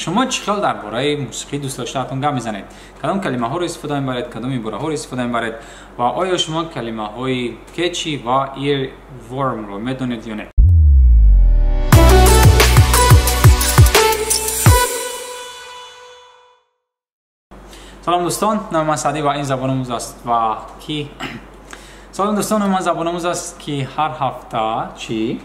شما چقدر درباره موسیقی دوست داشته‌تون گپ میزنید؟ کدام کلمه‌ها رو استفاده می‌برید؟ کدام عباره‌ها رو استفاده می‌برید؟ و آیا شما کلمه‌های کچی و ایر ورم رو میدونید یا نه؟ سلام دوستان، نام من سعدی و این زبان آموز است و کی سلام دوستان، نام من زبان آموز است که هر هفته چی؟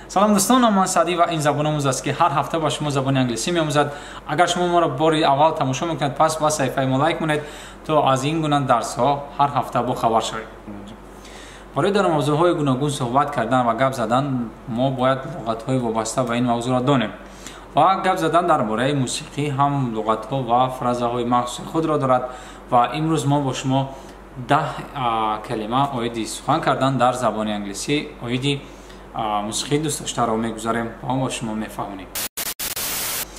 سلام دوستان، نام من سعدی و این زبان آموز است که هر هفته با شما زبان انگلیسی می‌آموزد. اگر شما ما را باری اول تماشا می‌کنید پس با صفحه ما لایک کنید تا از این گونه درس‌ها هر هفته با خبر شوید. برای در موضوع‌های گوناگون صحبت کردن و گپ زدن ما باید لغت‌های وابسته به این موضوع را دانیم. و گپ زدن درباره موسیقی هم لغت‌ها و فرازه‌های مخصوص خود را دارد و امروز ما با شما 10 کلمه آیدی سخن کردن در زبان انگلیسی آیدی موسیقی دوست داشته را میگذاریم و با شما میفهمونیم.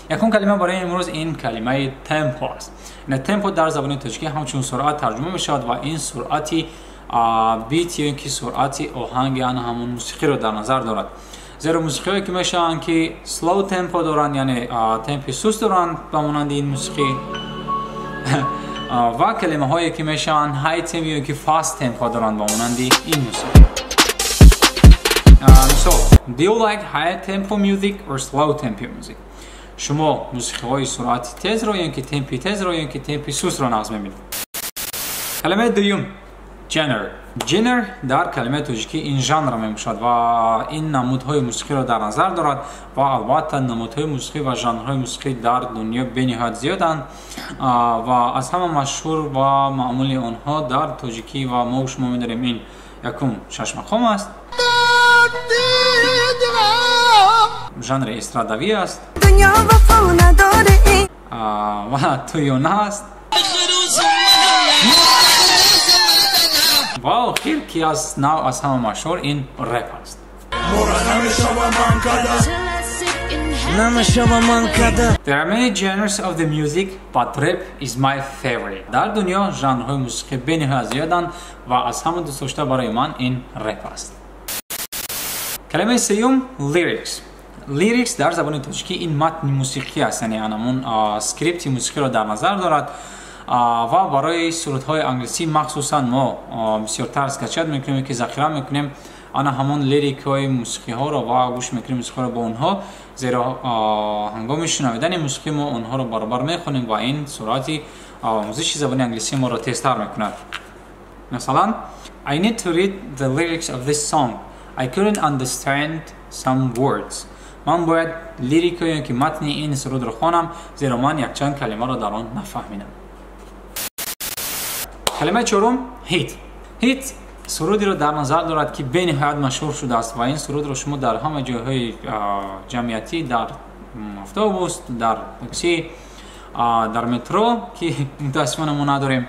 یکم کلمه برای امروز این کلمه تمپو است. این تمپو در زبان تاجیکی همچون سرعت ترجمه میشود و این سرعتی بیت یا اینکه سرعتی آهنگ آن همون موسیقی رو در نظر دارد. زیرا موسیقی که میشن که سلو تمپو دارن یعنی تمپی سست دارن با مانند این موسیقی و کلمه هایی که میشن های تمپو یا که فاست تمپو دارن با مانند این موسیقی. So, do you like high tempo music or slow tempo music? شما موسیقی های سرعت تیز رو یا اینکه تمپی تیز رو یا اینکه تمپی سست رو نظم میبینید. کلمه دوم ژنر در کلمه تاجیکی این ژانر میباشد و این نمودهای موسیقی را در نظر دارد و البته نمودهای موسیقی و ژانرهای موسیقی در دنیا بنهایت زیادند و از همه مشهور و معمولی آنها در تاجیکی و ما شما می‌داریم این یکم چشمخم است، ژانر استراداوی است و تویونا است و آخر که از نوع از همه مشهور این رپ است. There are many genres of the music but rap is my favorite. در دنیا ژانرهای موسیقی بنهایت زیادند و از همه دوست داشته برای من این رپ است. کلمه سوم لیریکس در زبان تاجیکی این متن موسیقی است، یعنی همون اسکریپت موسیقی را در نظر دارد و برای صورت‌های انگلیسی مخصوصا ما بسیارتر اسکچات می‌کنیم که ذخیره می‌کنیم آن همون لیریک‌های موسیقی ها را و گوش می‌کنیم موسیقی را با اونها، زیرا هنگام شنیدن موسیقی ما اونها را برابر می‌خونیم و این صورتی آموزش زبان انگلیسی ما را تیزتر می‌کند. مثلا I need to read the lyrics of this song. I couldn't understand some words. من باید لیریک‌های که متن این سرود را خوانم زیرا من یک چند کلمه را در آن نفهمیدم. کلمه چهارم هیت سرودی را در نظر دارد که بنهایت مشهور شده است و این سرود را شما در همه جاهای جمعیتی، در اتوبوس، در تاکسی، در مترو که متاسفانه ما نداریم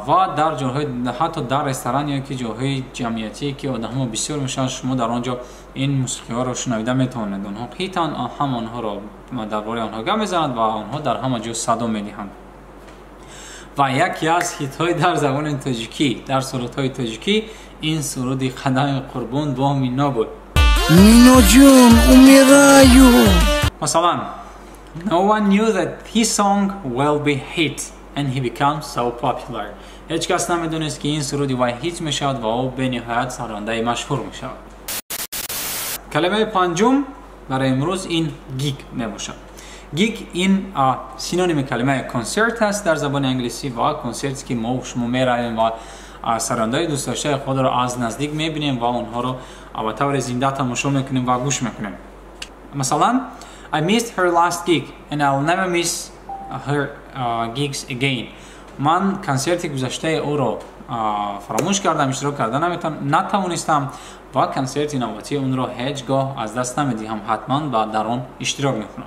و در جاهای حتی در رستوران یا که جاهای جمعیتی که آدم‌ها بسیار میشن شما در آنجا این موسیقی ها را شنیده میتوانید. آنها هیتن، هم آنها را درباره آنها گپ میزنند و آنها در همه جا صدا میدهند. و یکی از هیت های در زبان تاجیکی در سرودهای تاجیکی این سرودی قدم قربان با مینا بود. مینا جون امیرایو. مثلا No one knew that his song will be hit and he becomes so popular. هیچ کس نمیدونست که این سرودی وای هیت میشود و او به نهایت سرانده مشهور میشود. کلمه پنجم برای امروز این گیگ میباشد. گیگ این سینونیم کلمه کنسرت است در زبان انگلیسی و کنسرتی که ما شما میرویم و سرانده دوست داشته خود را از نزدیک میبینیم و اونها رو به طور زنده تماشا میکنیم و گوش میکنیم. مثلا I missed her last gig and I'll never miss her gigs again. من کنسرت گذشته او را فراموش کردم، اشتراک کردن نتوانستم و کنسرت نوبتی اون را هیچگاه از دست نمیدهم، حتما در آن اشتراک میکنم.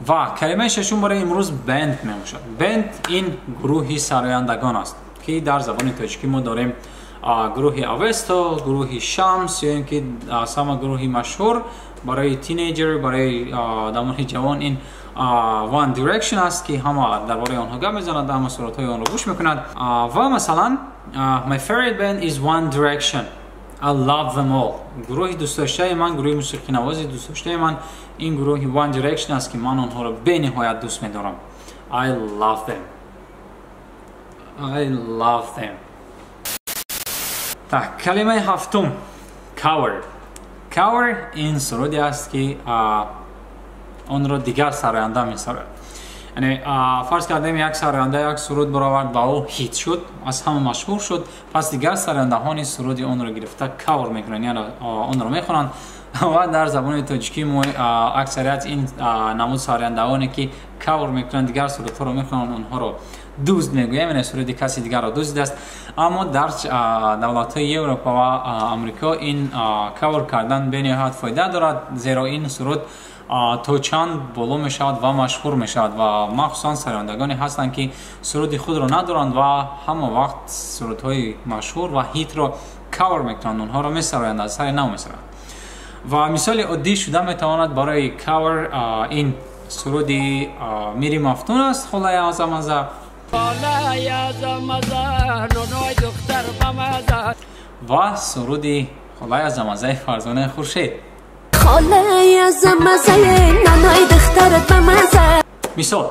و کلمه ششم برای امروز بند میباشد. بند این گروهی سرایندگان است که در زبان تاجیکی ما داریم گروه اوستا، گروه شمس یا اینکه سما گروهی مشهور برای تینیجر، برای آدمای جوان این وان دایرکشن است که همه درباره آنها گپ میزنند، همه صورت‌های آن را گوش میکنند. و مثلا my favorite band is One Direction. I love them all. گروهی دوست داشته من، گروه موسیقی نوازی دوست داشته من این گروه One Direction است که من آنها را به نهایت دوست می‌دارم. I love them. I love them. tak کلمه هفتم coward. coward این سرودی است که آن را دیگر سراینده می‌سازد. یعنی فرض کردیم یک سراینده یک سرود برآورد و او هیت شد، از همه مشهور شد، پس دیگر سرایندهان سرودی آن را گرفته کاور میکنند، یعنی آن را میخوانند. و در زبان تاجیکی ما اکثریت این نمود سرایندهانی که کاور میکنند دیگر سرودها را میخوانند آنها را دزد میگوییم، یعنی سرودی کسی دیگر را دزدیده است. اما در دولت‌های اروپا و آمریکا این کاور کردن به نهایت فایده دارد، زیرا این سرود تا چند بالا می شود و مشهور می شود و مخصوصا سرایندگانی هستند که سرود خود را ندارند و همه وقت سرودهای مشهور و هیت را کاور میکنند، اونها را می سرایند، از سر نو می سرایند. و مثال عادی شده می تواند برای کاور این سرودی میری مفتون است، خلای از مزه، و سرودی خلای از مزه فرزانه خورشید. مثال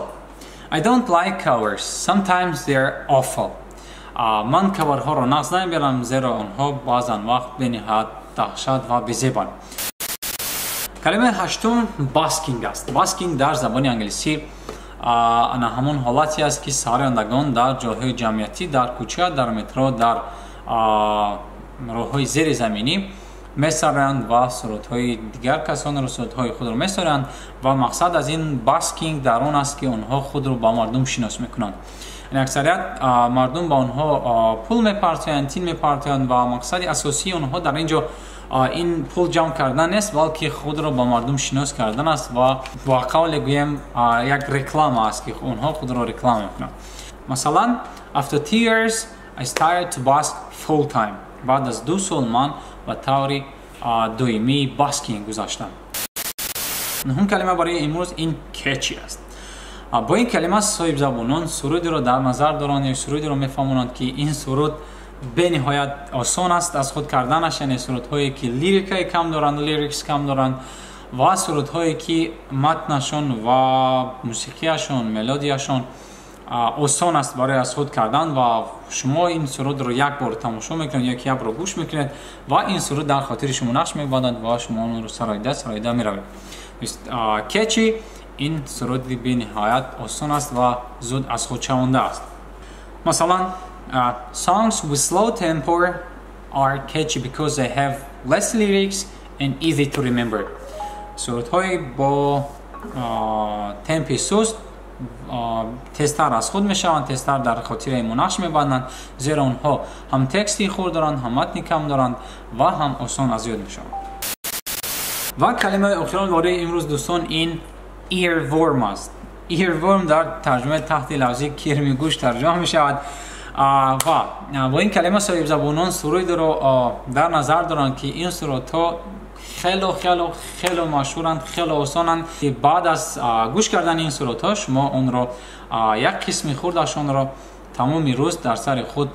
I don't like covers. Sometimes they're awful. من کاورها را نقص نمیبرم زیرا آنها بعضا وقت به نهایت دهشت و بزیبند. کلمه هشتم باسکینگ است. باسکینگ در زبان انگلیسی همون حالتی است که سرایندگان در جاهای جمعیتی، در کوچه، در مترو، در راههای زیر زمینی میسرند و سرودهای دیگر کسان را سرودهای خود را میسرند و مقصد از این باسکینگ در آن است که آنها خود را با مردم شناس میکنند. این اکثریت مردم با آنها پول میپردازند، تین میپردازند و مقصد اساسی آنها در اینجا این پول جمع کردن نیست، بلکه خود را با مردم شناس کردن است و با قول گویم یک رکلام است که آنها خود را رکلام میکنند. مثلا after 2 years I started to bask full time. بعد از 2 سال من و طوری دویمی باسکینگ گذاشتم. نهم کلمه برای امروز این کچی است. با این کلمه صاحب زبانان سرودی را در نظر دارند یا سرودی را میفهمونند که این سرود به نهایت آسان است از خود کردنش، یعنی سرودهایی که لیریکای کم دارند، لیریکس کم دارند و سرودهایی که متنشون و موسیقیشون، ملودیشون آسان است برای از خود کردن و شما این سرود رو یک بار تماشا میکنید یا یک بار گوش میکنید و این سرود در خاطر شما نقش میبندد و شما اون رو سرایده میروید. کچی این سرود به نهایت آسان است و زود از خود شونده است. مثلا songs with slow tempo are catchy because they have less lyrics and easy to remember. سرودهای با تمپی سست تستر از خود میشوند، تستر در خاطر این نقش میبندند زیرا آنها هم تکستی خورد دارند، هم متنی کم دارند و هم آسان از یاد میشوند. و کلمه آخران برای امروز دوستان این earworm است. earworm در ترجمه تحت لفظی کرمیگوش ترجمه میشود و با این کلمه صاحب زبانان سرود رو در نظر دارند که این سرودها خیلی مشهورند، خیلی آسانند که بعد از گوش کردن این سرودها شما اون رو یک قسم خوردشون رو تمام روز در سر خود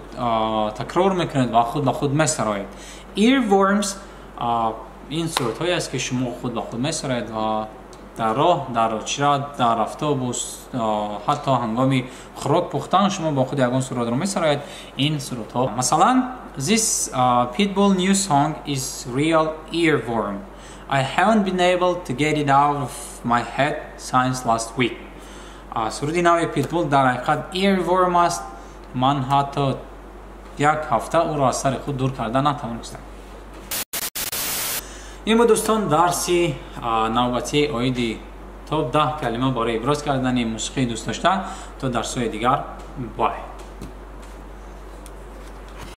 تکرار میکنید و خود به خود میسرایید. earworms این سرودهایی است که شما خود به خود میسرایید و در راه، در چرا، در اتوبوس، حتی هنگامی خوراک پختن شما با خود یگان سرود رو میسرایید این سرودها. مثلا this Pitbull new song is real earworm. I haven't been able to get it out of my head since last week. سرودی نوی پیتبول در حقیقت earworm است. من حتی یک هفته او را از سر خود دور کردن نتوانستم. این با دوستان درسی نوبتی آیدی تا 10 کلمه برای ابراز کردن موسیقی دوست داشته تا درس‌های دیگر. بای.